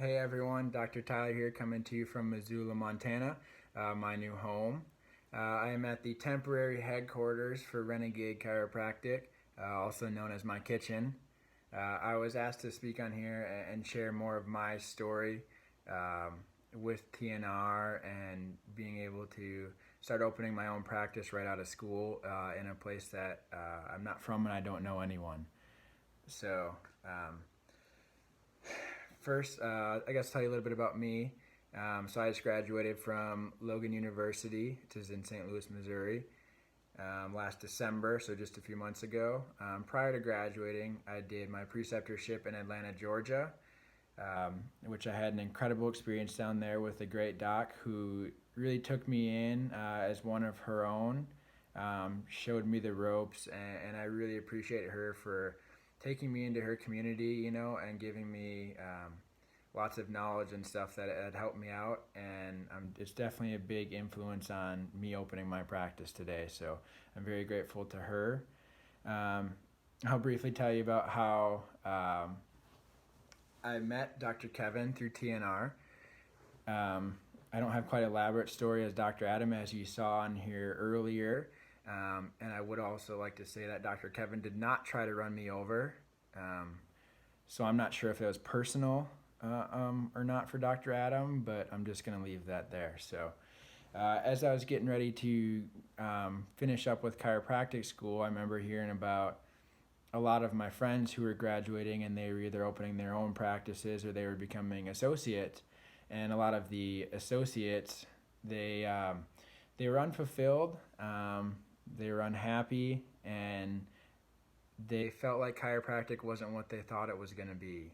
Hey everyone, Dr. Tyler here coming to you from Missoula, Montana, my new home. I am at the temporary headquarters for Renegade Chiropractic, also known as my kitchen. I was asked to speak on here and share more of my story with TNR and being able to start opening my own practice right out of school in a place that I'm not from and I don't know anyone. So, First, I guess tell you a little bit about me. So I just graduated from Logan University, which is in St. Louis, Missouri, last December, so just a few months ago. Prior to graduating, I did my preceptorship in Atlanta, Georgia, which I had an incredible experience down there with a great doc who really took me in as one of her own, showed me the ropes, and I really appreciate her for taking me into her community, and giving me lots of knowledge and stuff that had helped me out. And it's definitely a big influence on me opening my practice today. So I'm very grateful to her. I'll briefly tell you about how I met Dr. Kevin through TNR. I don't have quite an elaborate story as Dr. Adam, as you saw on here earlier. And I would also like to say that Dr. Kevin did not try to run me over. So I'm not sure if it was personal or not for Dr. Adam, but I'm just going to leave that there. So as I was getting ready to finish up with chiropractic school, I remember hearing about a lot of my friends who were graduating and they were either opening their own practices or they were becoming associates. And a lot of the associates, they were unfulfilled. They were unhappy, and they felt like chiropractic wasn't what they thought it was going to be.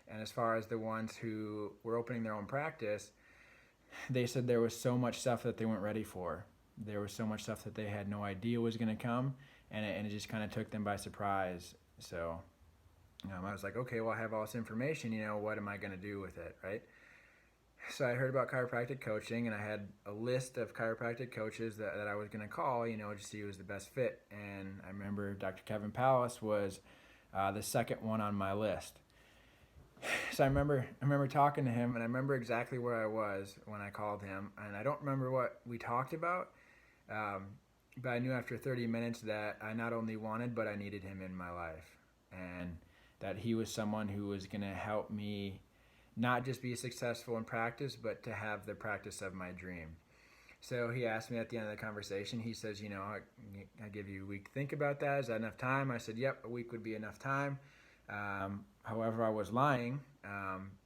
And as far as the ones who were opening their own practice, they said there was so much stuff that they weren't ready for. There was so much stuff that they had no idea was going to come, and it just kind of took them by surprise. So I was like, okay, well, I have all this information, what am I going to do with it, right? So I heard about chiropractic coaching, and I had a list of chiropractic coaches that I was going to call, to see who was the best fit. And I remember Dr. Kevin Palace was the second one on my list. So I remember talking to him, and I remember exactly where I was when I called him. And I don't remember what we talked about, but I knew after 30 minutes that I not only wanted, but I needed him in my life. And that he was someone who was going to help me not just be successful in practice, but to have the practice of my dream. So he asked me at the end of the conversation, he says, I give you a week to think about that. Is that enough time? I said, yep, a week would be enough time. However, I was lying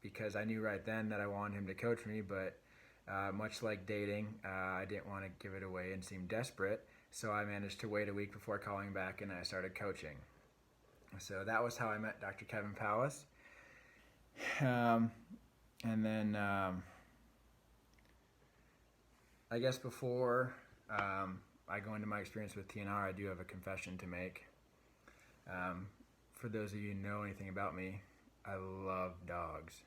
because I knew right then that I wanted him to coach me, but much like dating, I didn't want to give it away and seem desperate. So I managed to wait a week before calling back, and I started coaching. So that was how I met Dr. Kevin Palace. And then I guess before I go into my experience with TNR, I do have a confession to make. For those of you who know anything about me, I love dogs.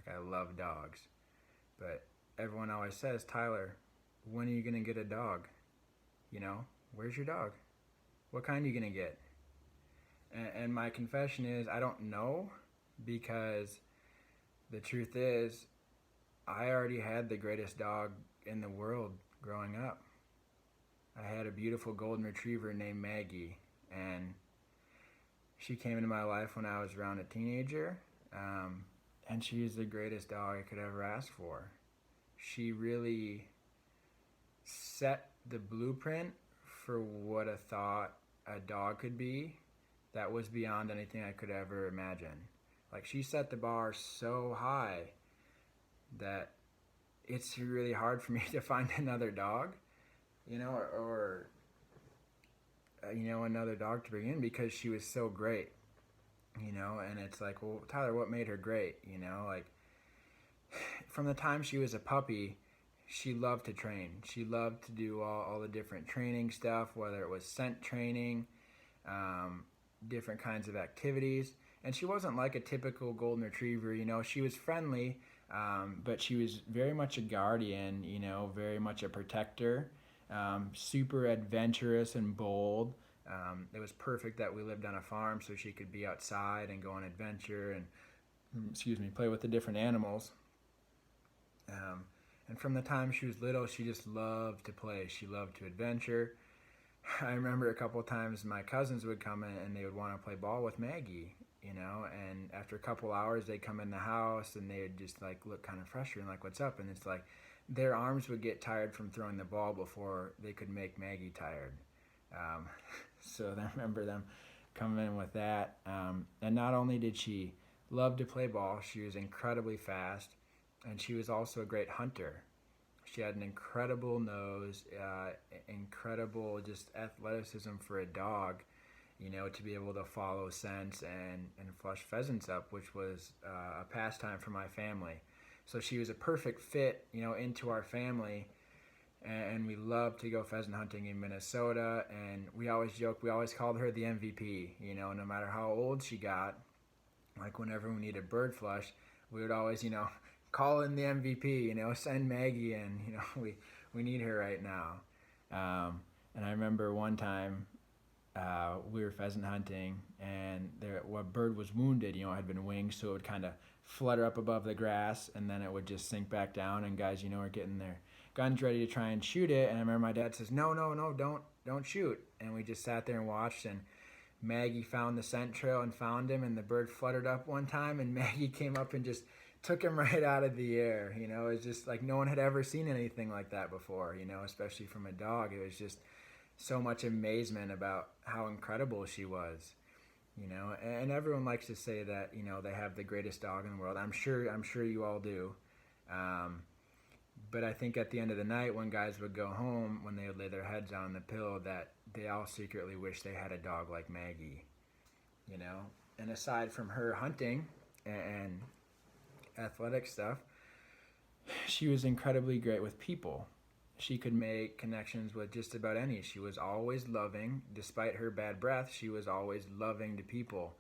I love dogs. But everyone always says, Tyler, when are you going to get a dog? Where's your dog? What kind are you going to get? And my confession is, I don't know, because the truth is, I already had the greatest dog in the world growing up. I had a beautiful golden retriever named Maggie, and she came into my life when I was around a teenager, and she is the greatest dog I could ever ask for. She really set the blueprint for what I thought a dog could be that was beyond anything I could ever imagine. She set the bar so high that it's really hard for me to find another dog, or another dog to bring in, because she was so great, and it's like, well, Tyler, what made her great? From the time she was a puppy, she loved to train. She loved to do all the different training stuff, whether it was scent training, different kinds of activities. And she wasn't like a typical golden retriever, she was friendly, but she was very much a guardian, very much a protector, super adventurous and bold. It was perfect that we lived on a farm so she could be outside and go on adventure and play with the different animals. And from the time she was little, she just loved to play. She loved to adventure. I remember a couple of times my cousins would come in and they would want to play ball with Maggie, and after a couple hours they'd come in the house and they would just like look kind of frustrated, like, what's up? And it's like their arms would get tired from throwing the ball before they could make Maggie tired. Um, so I remember them coming in with that. And not only did she love to play ball, she was incredibly fast, and she was also a great hunter. She had an incredible nose, incredible just athleticism for a dog, to be able to follow scents and flush pheasants up, which was a pastime for my family. So she was a perfect fit, into our family, and we loved to go pheasant hunting in Minnesota, and we always joked, we always called her the MVP, no matter how old she got, like whenever we needed bird flush, we would always, call in the MVP, send Maggie in, we need her right now. And I remember one time we were pheasant hunting, and a bird was wounded, had been winged, so it would kind of flutter up above the grass, and then it would just sink back down, and guys, are getting their guns ready to try and shoot it, and I remember my dad says, no, don't shoot, and we just sat there and watched, and Maggie found the scent trail and found him, and the bird fluttered up one time, and Maggie came up and just took him right out of the air. It was just like no one had ever seen anything like that before, especially from a dog. It was just so much amazement about how incredible she was, and everyone likes to say that, they have the greatest dog in the world. I'm sure you all do. But I think at the end of the night, when guys would go home, when they would lay their heads on the pillow, that they all secretly wish they had a dog like Maggie, And aside from her hunting and athletic stuff, she was incredibly great with people. She could make connections with just about any. She was always loving. Despite her bad breath, she was always loving to people.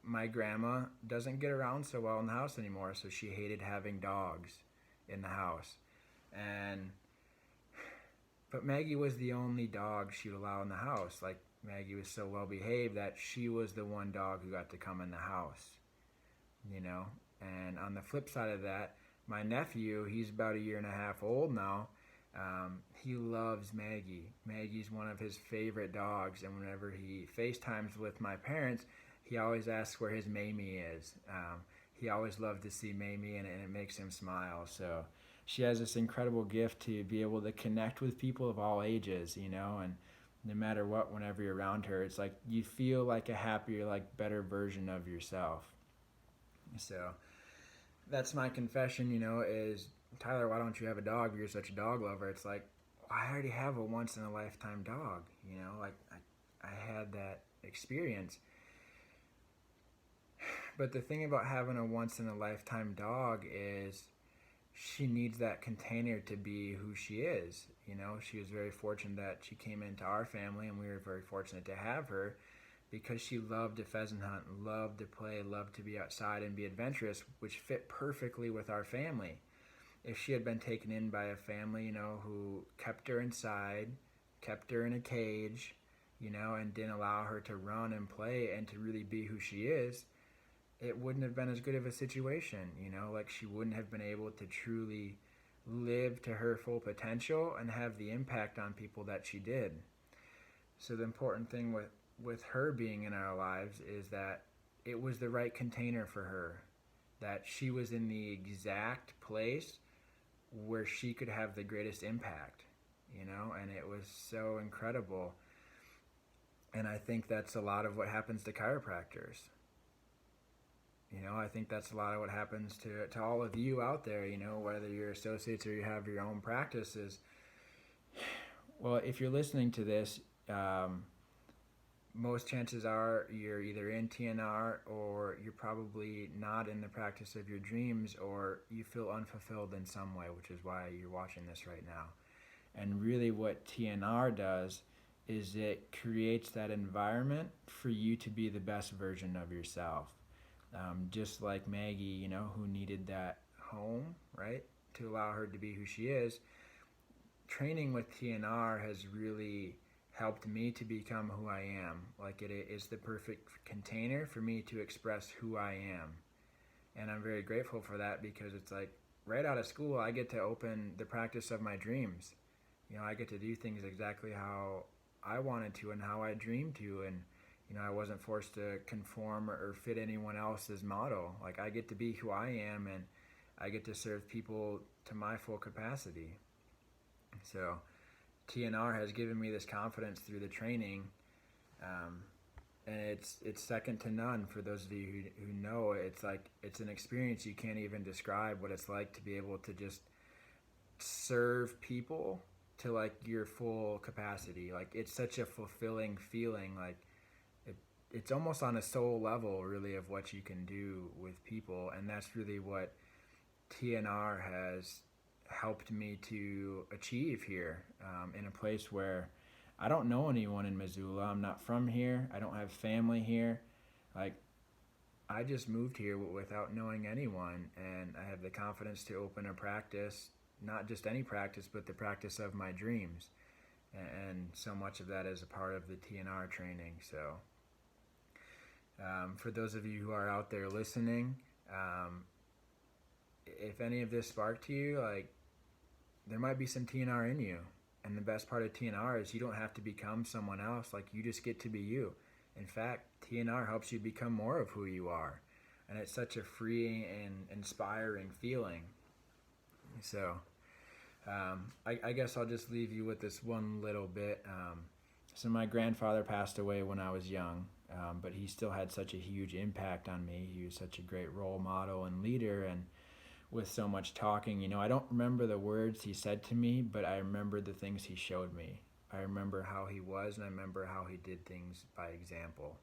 My grandma doesn't get around so well in the house anymore, so she hated having dogs in the house. But Maggie was the only dog she would allow in the house. Like, Maggie was so well behaved that she was the one dog who got to come in the house, And on the flip side of that, my nephew, he's about 1.5 years old now. He loves Maggie. Maggie's one of his favorite dogs, and whenever he FaceTimes with my parents, he always asks where his Mamie is. He always loved to see Mamie, and it makes him smile. So she has this incredible gift to be able to connect with people of all ages, and no matter what, whenever you're around her, it's like you feel like a happier, like better version of yourself. So that's my confession, is, Tyler, why don't you have a dog if you're such a dog lover? It's like, I already have a once-in-a-lifetime dog, like I had that experience. But the thing about having a once-in-a-lifetime dog is she needs that container to be who she is. She was very fortunate that she came into our family, and we were very fortunate to have her because she loved to pheasant hunt, loved to play, loved to be outside and be adventurous, which fit perfectly with our family. If she had been taken in by a family, who kept her inside, kept her in a cage, and didn't allow her to run and play and to really be who she is, it wouldn't have been as good of a situation, like she wouldn't have been able to truly live to her full potential and have the impact on people that she did. So the important thing with her being in our lives is that it was the right container for her, that she was in the exact place where she could have the greatest impact, and it was so incredible. And I think that's a lot of what happens to chiropractors. I think that's a lot of what happens to all of you out there, whether you're associates or you have your own practices. Well, if you're listening to this, most chances are you're either in TNR or you're probably not in the practice of your dreams, or you feel unfulfilled in some way, which is why you're watching this right now. And really what TNR does is it creates that environment for you to be the best version of yourself. Just like Maggie, who needed that home, right, to allow her to be who she is. Training with TNR has really helped me to become who I am. Like, it is the perfect container for me to express who I am. And I'm very grateful for that, because it's like right out of school, I get to open the practice of my dreams. I get to do things exactly how I wanted to and how I dreamed to. And, I wasn't forced to conform or fit anyone else's model. Like, I get to be who I am, and I get to serve people to my full capacity. So TNR has given me this confidence through the training, and it's second to none. For those of you who know, it's an experience you can't even describe what it's like to be able to just serve people to like your full capacity. Like, it's such a fulfilling feeling. Like, it's almost on a soul level, really, of what you can do with people, and that's really what TNR has helped me to achieve here, in a place where I don't know anyone in Missoula. I'm not from here. I don't have family here. Like, I just moved here without knowing anyone, and I have the confidence to open a practice, not just any practice, but the practice of my dreams. And so much of that is a part of the TNR training. So for those of you who are out there listening, if any of this sparked to you, like, there might be some TNR in you. And the best part of TNR is you don't have to become someone else. Like, you just get to be you. In fact, TNR helps you become more of who you are. And it's such a freeing and inspiring feeling. So I guess I'll just leave you with this one little bit. So my grandfather passed away when I was young, but he still had such a huge impact on me. He was such a great role model and leader, and with so much talking, I don't remember the words he said to me, but I remember the things he showed me. I remember how he was, and I remember how he did things by example.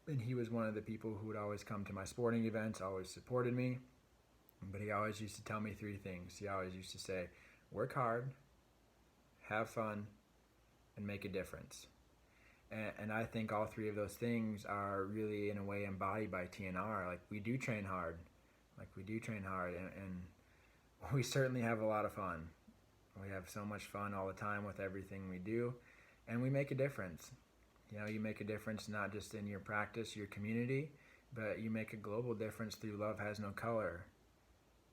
And he was one of the people who would always come to my sporting events, always supported me, but he always used to tell me three things. He always used to say, work hard, have fun, and make a difference. And I think all three of those things are really, in a way, embodied by TNR. Like, we do train hard. And we certainly have a lot of fun. We have so much fun all the time with everything we do, and we make a difference. You make a difference not just in your practice, your community, but you make a global difference through Love Has No Color.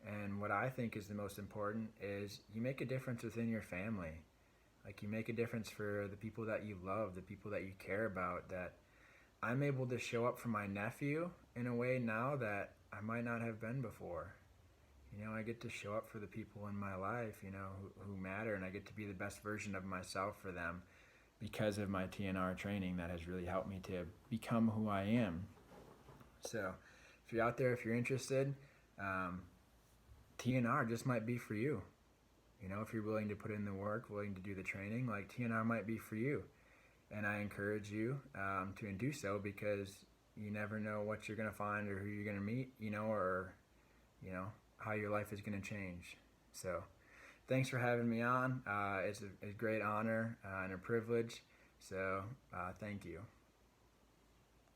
And what I think is the most important is you make a difference within your family. Like, you make a difference for the people that you love, the people that you care about. That I'm able to show up for my nephew in a way now that I might not have been before. I get to show up for the people in my life, who matter, and I get to be the best version of myself for them because of my TNR training that has really helped me to become who I am. So if you're out there, if you're interested, TNR just might be for you. If you're willing to put in the work, willing to do the training, like, TNR might be for you. And I encourage you to do so, because you never know what you're going to find or who you're going to meet, or how your life is going to change. So thanks for having me on. It's a great honor and a privilege. So thank you.